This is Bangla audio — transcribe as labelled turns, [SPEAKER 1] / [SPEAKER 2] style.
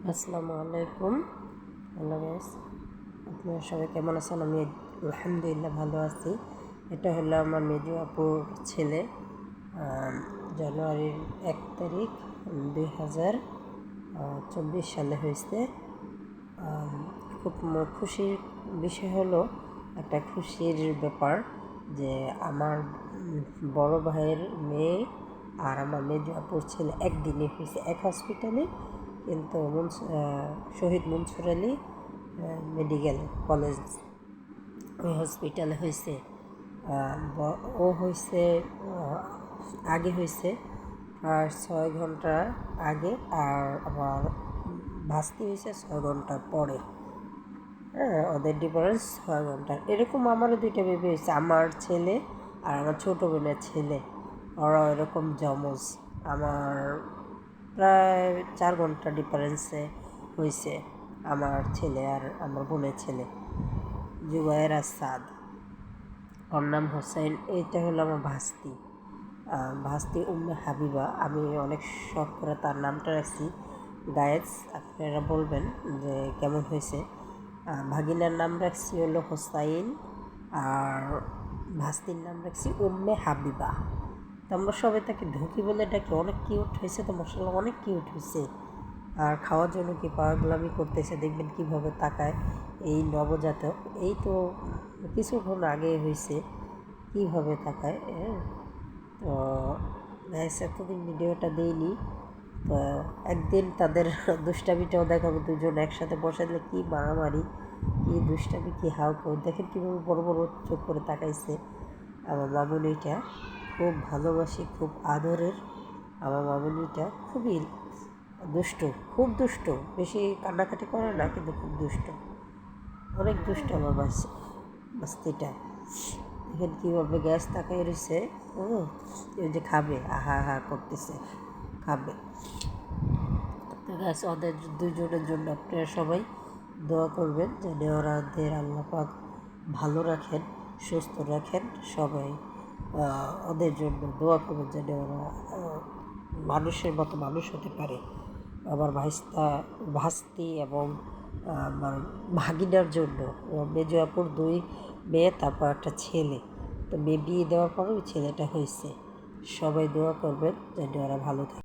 [SPEAKER 1] আসসালামু আলাইকুম। হ্যালো গাইস, আপনারা সবাই কেমন আছেন? আমি আলহামদুলিল্লাহ ভালো আছি। এটা হলো আমার মেজো আপুর ছেলে। জানুয়ারির 1 তারিখ 2024 সালে হয়েছে। খুব খুশির বিষয় হলো, একটা খুশির ব্যাপার যে আমার বড় ভাইয়ের মেয়ে আর আমার মেজো আপুর ছেলে একদিনে হয়েছে, এক হসপিটালে। কিন্তু শহীদ মনসুর আলী মেডিকেল কলেজ ওই হসপিটালে হয়েছে। ও হয়েছে আগে হয়েছে আর 6 ঘন্টা আগে, আর আমার ভাস্তি হয়েছে 6 ঘন্টা পরে। হ্যাঁ, ওদের ডিফারেন্স 6 ঘন্টা। এরকম আমারও 2টা বেবি হয়েছে, আমার ছেলে আর আমার ছোটো বোনের ছেলে। ওরা এরকম জমজ। আমার প্রায় 4 ঘন্টা ডিফারেন্সে হয়েছে আমার ছেলে আর আমার বোনের ছেলে। জুবায়ের আর সাদ, ওর নাম হোসেন। এইটা হলো আমার ভাস্তি। ভাস্তি উম্মে হাবিবা। আমি অনেক শখ করে তার নামটা রাখছি গায়েস। আপনারা বলবেন যে কেমন হয়েছে। ভাগিনার নাম রাখছি হলো হোসাইন, আর ভাস্তির নাম রাখছি উম্মে হাবিবা। তো আমরা সবাই তাকে ঢুকি বলে ডাকি। অনেক কিউট হয়েছে তো, মাশাআল্লাহ অনেক কিউট হয়েছে। আর খাওয়ার জন্য কি পাগলামি করতেছে, দেখবেন কিভাবে তাকায়। এই নবজাতক এই তো কিছুক্ষণ আগে হয়েছে, কীভাবে তাকায়। তো এতদিন ভিডিওটা দিইনি, তো একদিন তাদের দুষ্টামিটাও দেখাবো। দুজন একসাথে বসে দিলে কী মারামারি, কী দুষ্টামি, কী হাউকাউ। দেখেন কীভাবে বড় বড় চোখ করে তাকাইছে। আমার মামুনিটা খুব ভালোবাসি, খুব আদরের। আমার মামুনিটা খুবই দুষ্ট, খুব দুষ্ট। বেশি কান্নাকাটি করে না, কিন্তু খুব দুষ্ট, অনেক দুষ্ট আমার বাস্তিটা। দেখেন কীভাবে গ্যাস তাকাই রয়েছে। ওই যে খাবে, আহা আহা করতেছে, খাবে। তো গ্যাস ওদের দুজনের জন্য আপনারা সবাই দোয়া করবেন, যেন ওদের আল্লাহ পাক ভালো রাখেন, সুস্থ রাখেন। সবাই ওদের জন্য দোয়া করবেন, যেন ওরা মানুষের মতো মানুষ হতে পারে। আমার ভাস্তি এবং আমার ভাগিনার জন্য, মেজো আপুর 2 মেয়ে, তারপর একটা ছেলে। তো মেয়ে বিয়ে দেওয়ার পর ওই ছেলেটা হয়েছে। সবাই দোয়া করবেন যেন ওরা ভালো থাকে।